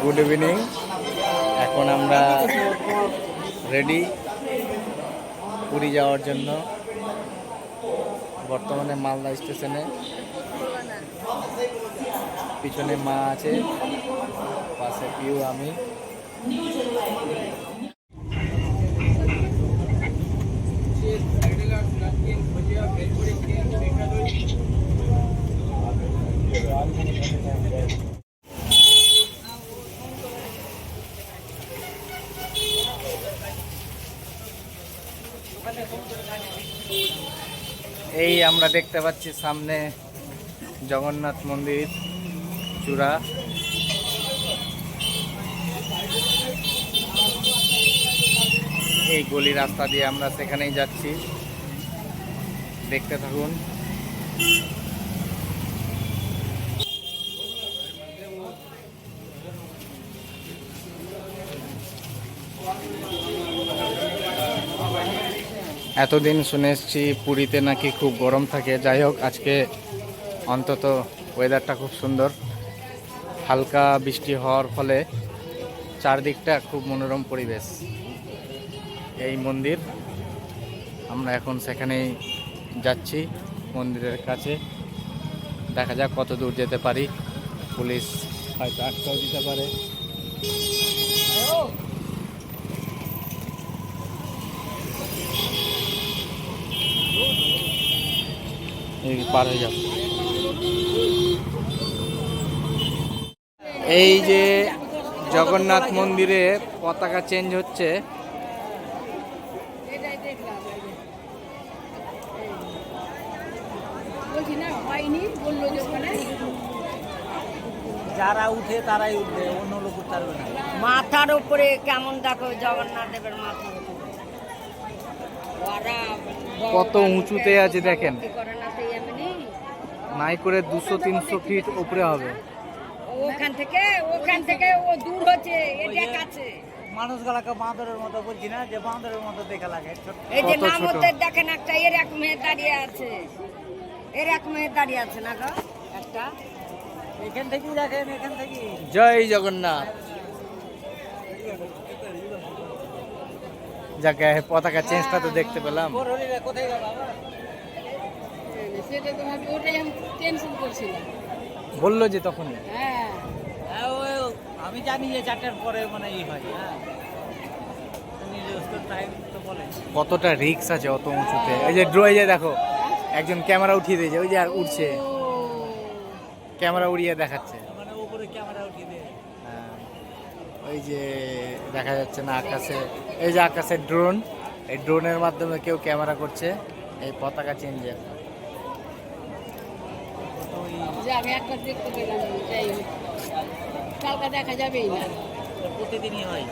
Good evening. এখন আমরা ready Puri যাওয়ার জন্য। বর্তমানে মালদা স্টেশনে। পিছনে মা আছে, পাশে পিউ, আমি। এই আমরা দেখতে পাচ্ছি সামনে জগন্নাথ মন্দির চূড়া। এই গলি রাস্তা দিয়ে আমরা সেখানেই যাচ্ছি, দেখতে থাকুন। এতদিন শুনে এসেছি পুরীতে নাকি খুব গরম থাকে, যাই হোক আজকে অন্তত ওয়েদারটা খুব সুন্দর। হালকা বৃষ্টি হওয়ার ফলে চারদিকটা খুব মনোরম পরিবেশ। এই মন্দির, আমরা এখন সেখানেই যাচ্ছি মন্দিরের কাছে। দেখা যাক কত দূর যেতে পারি। পুলিশ হয়তো আটকাও দিতে পারে। পার হয়ে যাব। এই যে জগন্নাথ মন্দিরে পতাকা চেঞ্জ হচ্ছে। যারা উঠে তারাই উঠবে, অন্য লোক উঠতে পারবে না। মাথার উপরে কেমন দেখো জগন্নাথ দেবের মাথার উপরে কত উঁচুতে আছে দেখেন, নাই করে 200-300 ফিট উপরে হবে। ওখান থেকে ও দূর হচ্ছে, এটা কাছে। মানুষগুলাকে বাঁদরের মতো বলছি না, যে বাঁদরের মতো দেখা লাগে। এই যে নামতে দেখেন একটা এরকম হয়ে দাঁড়িয়ে আছে, এরকম হয়ে দাঁড়িয়ে আছে না গো একটা। এখান থেকেই দেখেন, এখান থেকে। জয় জগন্নাথ। যাকে পতাকা চেঞ্জটা তো দেখতে পেলাম। কোথায় গেল? সেটা তো ওটাই আমি টেনশন করছিলাম। বললো যে তখনই। হ্যাঁ, আমি জানি যে 4টার পরে মানে হয়। হ্যাঁ, টাইম তো বলে। কতটা রিক্স আছে অত উঁচুতে। এই যে ড্রোয়ে যে দেখো, একজন ক্যামেরা উঠিয়ে দিয়েছে, ওই যে আর উঠছে, ক্যামেরা উড়িয়ে দেখাচ্ছে। মানে উপরে ক্যামেরা উঠিয়ে দিয়ে। হ্যাঁ, ওই যে দেখা যাচ্ছে না আকাশে, এই যে আকাশে ড্রোন, এই ড্রোনের মাধ্যমে কেউ ক্যামেরা করছে এই পতাকা চেঞ্জের। আমি একবার দেখতে পেলাম, যাই হোক কালকে দেখা যাবেই না, প্রতিদিনই হয়।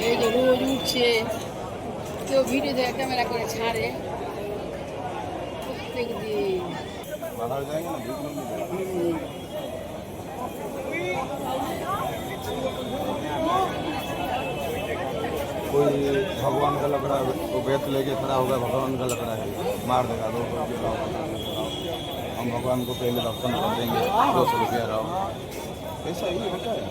এই যে রোজ উঠছে, কেউ ভিডিও দিয়ে ক্যামেরা করে ছাড়ে প্রত্যেক দিন। कोई भगवान का लकड़ा वो बेत लेके खड़ा होगा, भगवान का लकड़ा है, मार देगा 2 रुपये। हम भगवान को पहले दर्शन कर देंगे, 200 रुपया रहो। ऐसा ही होता है।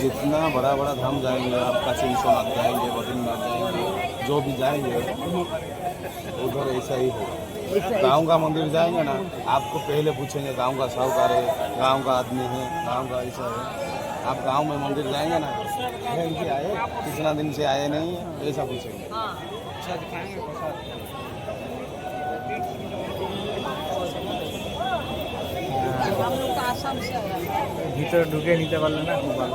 जितना बड़ा बड़ा धाम जाएंगे आप, काशी विश्वनाथ जाएंगे, बद्रीनाथ जाएंगे, जो भी जाएंगे उधर ऐसा ही होगा। गाँव का मंदिर जाएंगे ना, आपको पहले पूछेंगे गाँव का साहूकार है, गाँव का आदमी है, गाँव का ऐसा है। आप गांव में मंदिर जाएंगे ना, बहन जी आए, कितना दिन से आए नहीं, ऐसा पूछेंगे। ভিতরে ঢুকে নিতে পারলে না, খুব ভালো।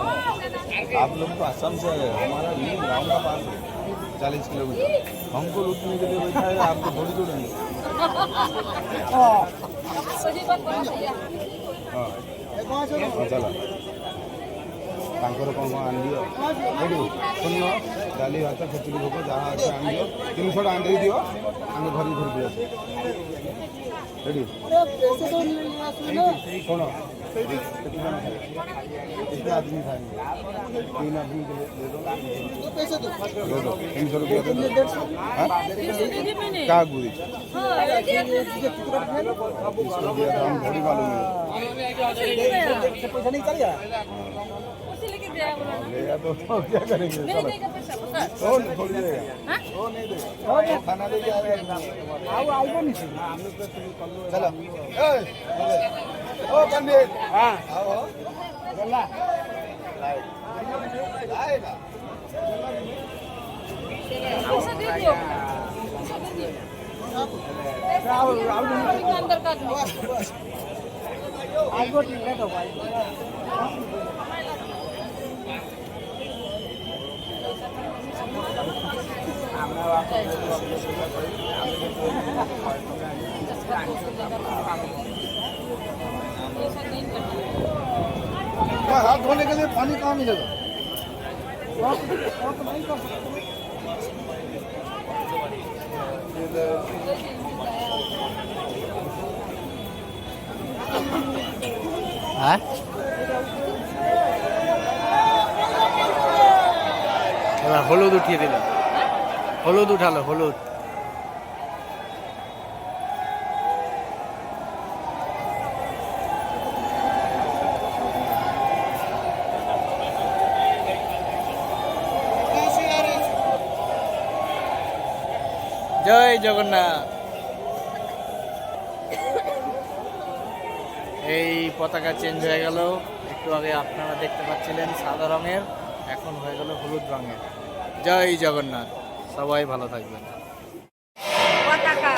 आप लोग तो असम से है, हमारा ये गाँव का पास है, 40 किलोमीटर। हमको लूटने के लिए बैठा है, आपको थोड़ी छोड़ेंगे। हाँ चलो, ତାଙ୍କର କ'ଣ କ'ଣ ଆଣିଦିଅ ଏଇଠି ଶୁଣିବ, ଡାଲି ଭାତ ଖେଚୁଡ଼ି ଭୋଗ ଯାହା ଅଛି ଆଣିଦିଅ, 300 ଟଙ୍କା ଦେଇଦିଅ, ଆମେ ଧରିକି ଧରିକି ଆସିବୁ। ଏଇଠି ଶୁଣ, कितने आदमी खाएंगे? 3 आदमी के लिए दे दो। दे दो 300 रुपया दे दो। हाँ? क्या गुड़ी? इसको दिया था हम थोड़ी मालूम है। ले या तो क्या करेंगे? कौन थोड़ी देगा? वो नहीं देगा। खाना दे के आएगा। चलो। ओ पंडित। हाँ। आओ। चला। लाएगा। अंदर का हाथ धोने के लिए पानी कहाँ मिलेगा? হ্যাঁ এবার হলুদ উঠিয়ে দিল, হলুদ উঠালো, হলুদ। জয় জগন্নাথ। এই পতাকা চেঞ্জ হয়ে গেল, একটু আগে আপনারা দেখতে পাচ্ছিলেন সাদা রঙের, এখন হয়ে গেল হলুদ রঙের। জয় জগন্নাথ, সবাই ভালো থাকবেন। পতাকা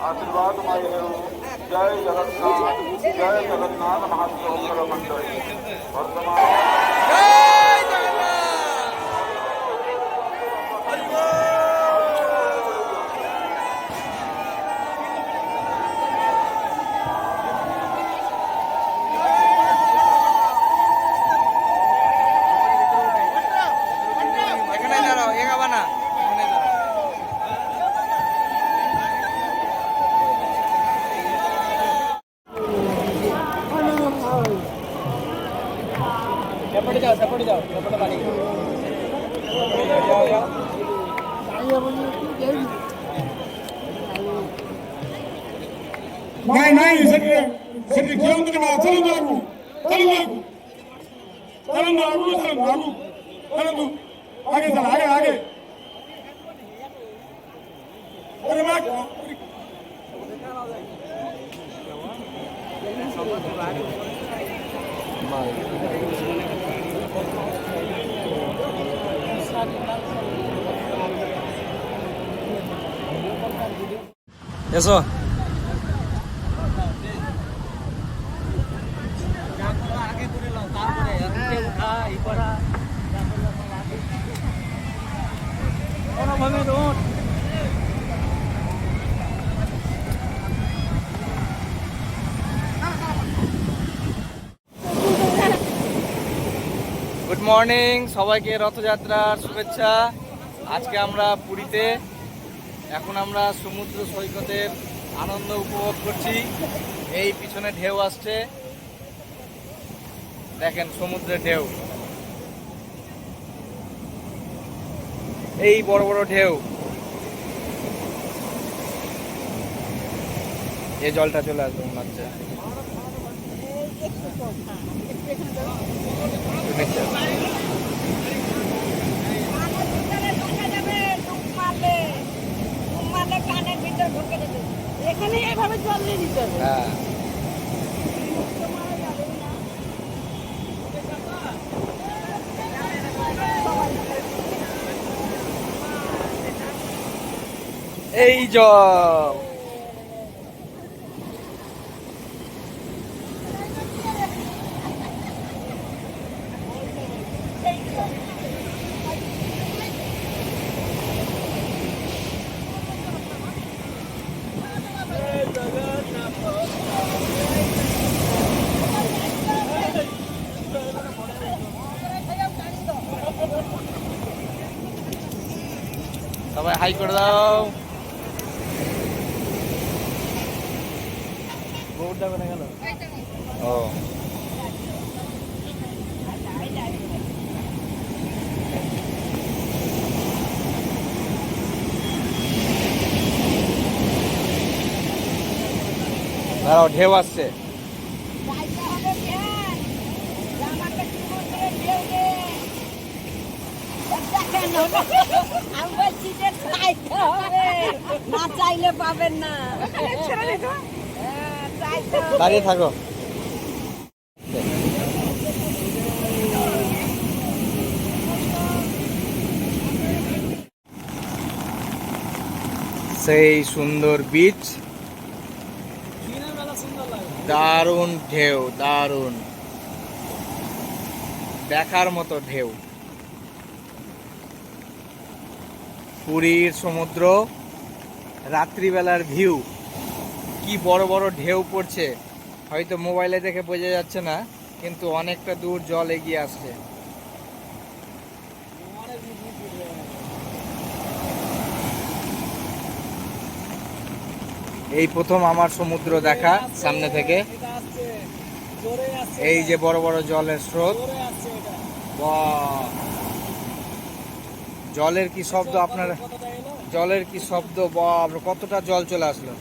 आशीर्वाद माई हो। जय जगन्नाथ, जय जगन्नाथ महाप्रभु मंडली वर्तमान। এখানে দাঁড়াও, এগাবা না, এখানে দাঁড়াও। सेपट जाओ, सेपट जाओ, सेपट पानी। नहीं नहीं सेठ क्यों करना? चलो लागू, चलो लागू, चलो लागू, चलो लागू, चलो तू आगे चल, आगे आगे। अरे बात এসো। আগে করে নাও, তারপরে উঠা ই করা, কোনোভাবে রোড গুড মর্নিং সবাইকে, রথযাত্রার শুভেচ্ছা। আজকে আমরা পুরীতে, এখন আমরা সমুদ্র সৈকতের আনন্দ উপভোগ করছি। এই পিছনে ঢেউ আসছে, দেখেন সমুদ্রের ঢেউ, এই বড় বড় ঢেউ। এই জলটা চলে আসবে মনে হচ্ছে। ভাবে জল নিয়ে নিতে হবে। হ্যাঁ এই জল সবাই হাই করে দাও। গৌড়টা কোথায় গেল? ও দাঁড়াও, ঢেউ আসছে। যাইতে হবে ধ্যান। আমাকে সমুদ্রে ঢেউ দে। দেখেন, আমি বলছি যে চাইতে হবে, না চাইলে পাবেন না। হ্যাঁ, চাইতে হবে। দাঁড়িয়ে থাকো। সেই সুন্দর বিচ, দারুণ ঢেউ, দারুণ দেখার মতো ঢেউ। পুরীর সমুদ্র রাত্রিবেলার ভিউ, কি বড় বড় ঢেউ পড়ছে, হয়তো মোবাইলে দেখে বোঝা যাচ্ছে না, কিন্তু অনেকটা দূর জল এগিয়ে আসছে। এই প্রথম আমার সমুদ্র দেখা সামনে থেকে। এই যে বড় বড় জলের স্রোত, বাহ! জলের কি শব্দ আপনার, জলের কি শব্দ, বাহ! কতটা জল চলে আসলো,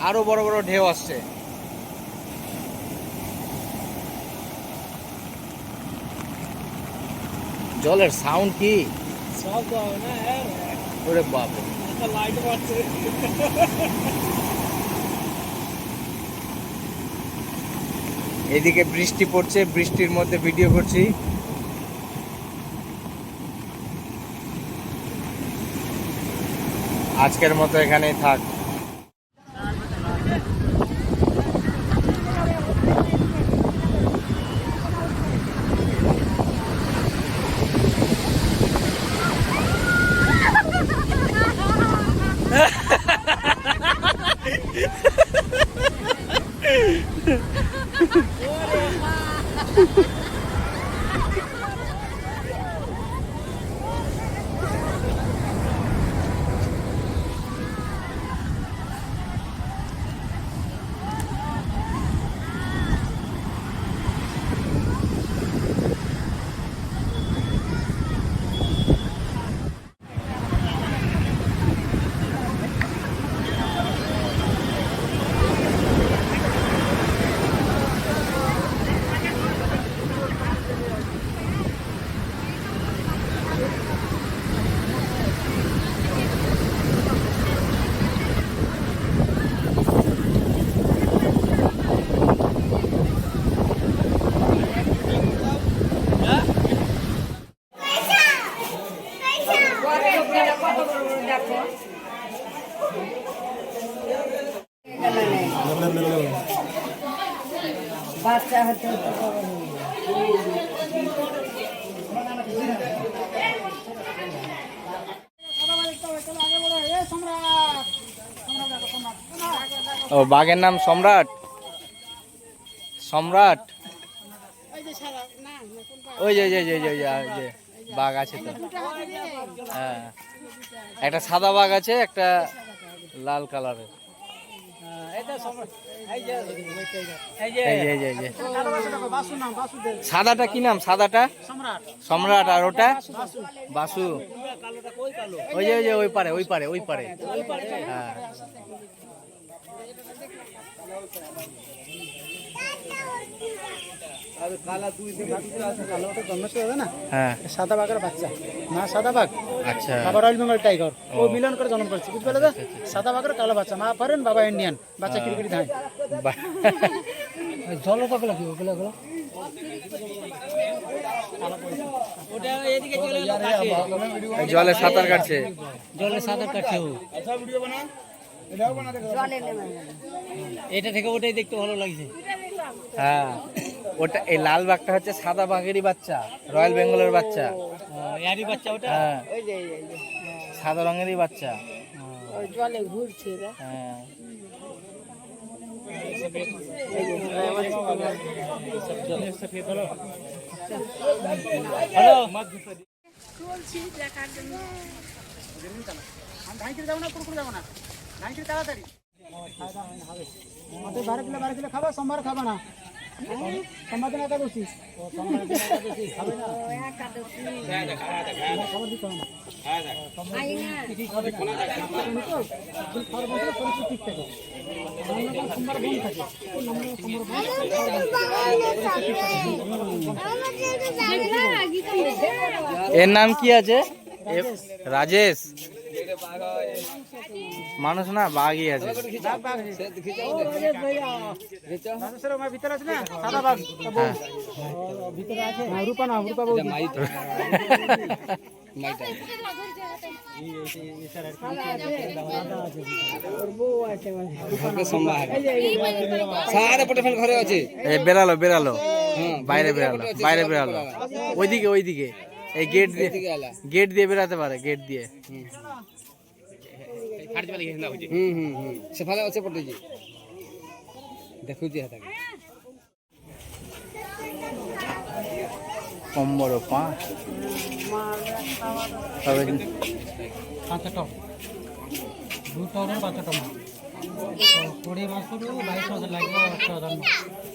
আরো বড় বড় ঢেউ আসছে। জলের সাউন্ড কি, ওরে বাপ রে। এদিকে বৃষ্টি পড়ছে, বৃষ্টির মধ্যে ভিডিও করছি। আজকের মতো এখানেই থাক। বাচ্চা হতে হতে বড় ও বাঘের নাম সম্রাট, সম্রাট। ওই যে যে বাঘ আছে তো, হ্যাঁ, একটা সাদা বাঘ আছে, একটা লাল কালারের। সাদাটা কি নাম, সাদাটা সম্রাট, আর ওটা বাসু। ওই যে ওই পারে, ওই পারে, ওই পারে, হ্যাঁ। হ্যাঁ সাদা বাঘের বাচ্চা মা সাদা বাঘ আচ্ছা বাবা রয়্যাল বেঙ্গল টাইগার ও মিলন করে জন্ম করেছে বুঝতে পারলে সাদা বাঘের কালো বাচ্চা মা ফরেন বাবা ইন্ডিয়ান বাচ্চা ক্রিকেট ধায় বাহ। জল তো গুলো কি ওগুলো গুলো ওটা এদিকে চলে এলো কাছে এই জলে সাঁতার কাটছে জলে সাঁতার কাটছে ও জলে নেমে এটা থেকে ওটাই দেখতে ভালো লাগছে হ্যাঁ ওটা এই লাল বাঘটা হচ্ছে সাদা বাঘেরই বাচ্চা রয়্যাল বেঙ্গলের বাচ্চা এরই বাচ্চা ওটা হ্যাঁ ওই যে সাদা রঙেরই বাচ্চা ওই জলে ঘুরছে রে হ্যাঁ হ্যালো চলছি দেখার জন্য ধাইকিরে যাবো না কুরকুরে যাবো না ধাইকিরে তাড়াতাড়ি আমাদের 12 কিলো খাবা সোমবার খাবা না সোমবার দিন একাদশী খাবে না একাদশী খাবার দিতে হবে না খাই না ঠিক থাকে সোমবার বন্ধ থাকে এর নাম কি আছে রাজেশ মানুষ না বাঘই আছে ভিতরে আছে না সাদা বাঘ ভিতরে আছে রূপা না রূপা বউ বেরালো বাইরে বেরালো ওইদিকে এই গেট দিয়ে বেরাতে পারে গেট দিয়ে সেফালে আছে পড়তেছি দেখুছি হাতে কম বড় পা তবে 5টা 2 5টা 20 মাসের 22,000 লাগবে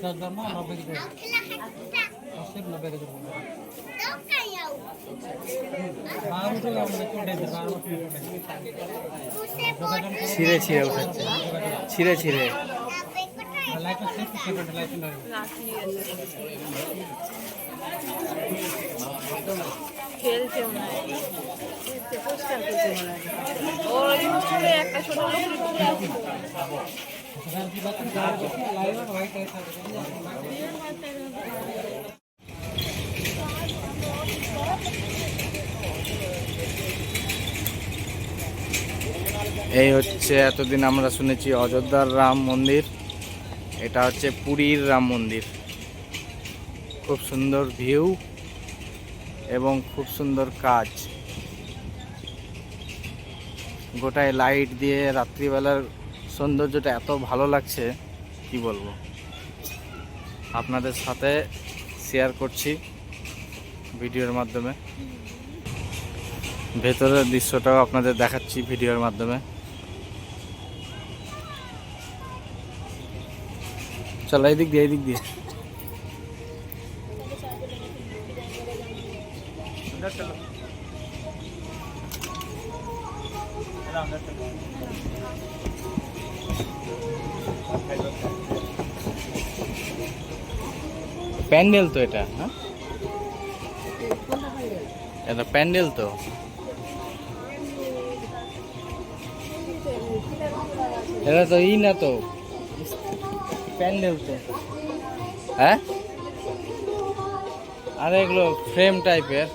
8,000 জন্ম 90 কেজি 90 কেজি ছিঁড়ে উঠাচ্ছে ছিঁড়ে খেলছেও না পরিষ্কার করতে মনে হয় ওই স্কুলে একটা ছোট এই হচ্ছে এতদিন আমরা শুনেছি অযোধ্যার রাম মন্দির, এটা হচ্ছে পুরীর রাম মন্দির। খুব সুন্দর ভিউ এবং খুব সুন্দর কাজ, গোটায় লাইট দিয়ে রাত্রিবেলার সৌন্দর্যটা এত ভালো লাগছে কি বলবো। আপনাদের সাথে শেয়ার করছি ভিডিওর মাধ্যমে, ভেতরের দৃশ্যটাও আপনাদের দেখাচ্ছি ভিডিওর মাধ্যমে। চলো এই দিক দিয়ে প্যান্ডেল তো এটা, হ্যাঁ এটা প্যান্ডেল তো। এটা তো না তো প্যান্ডেল তো, হ্যাঁ আর এগুলো ফ্রেম টাইপের।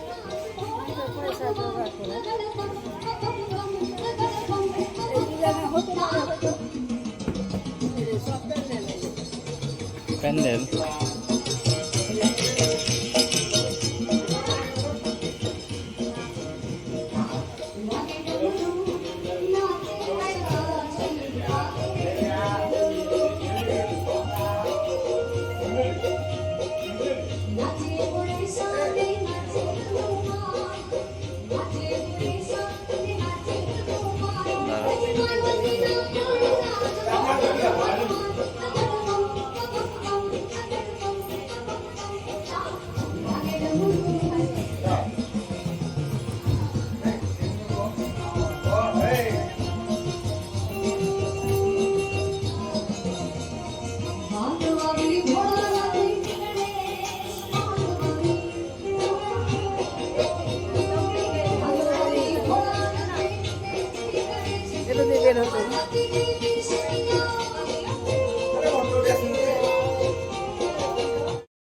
প্যান্ডেল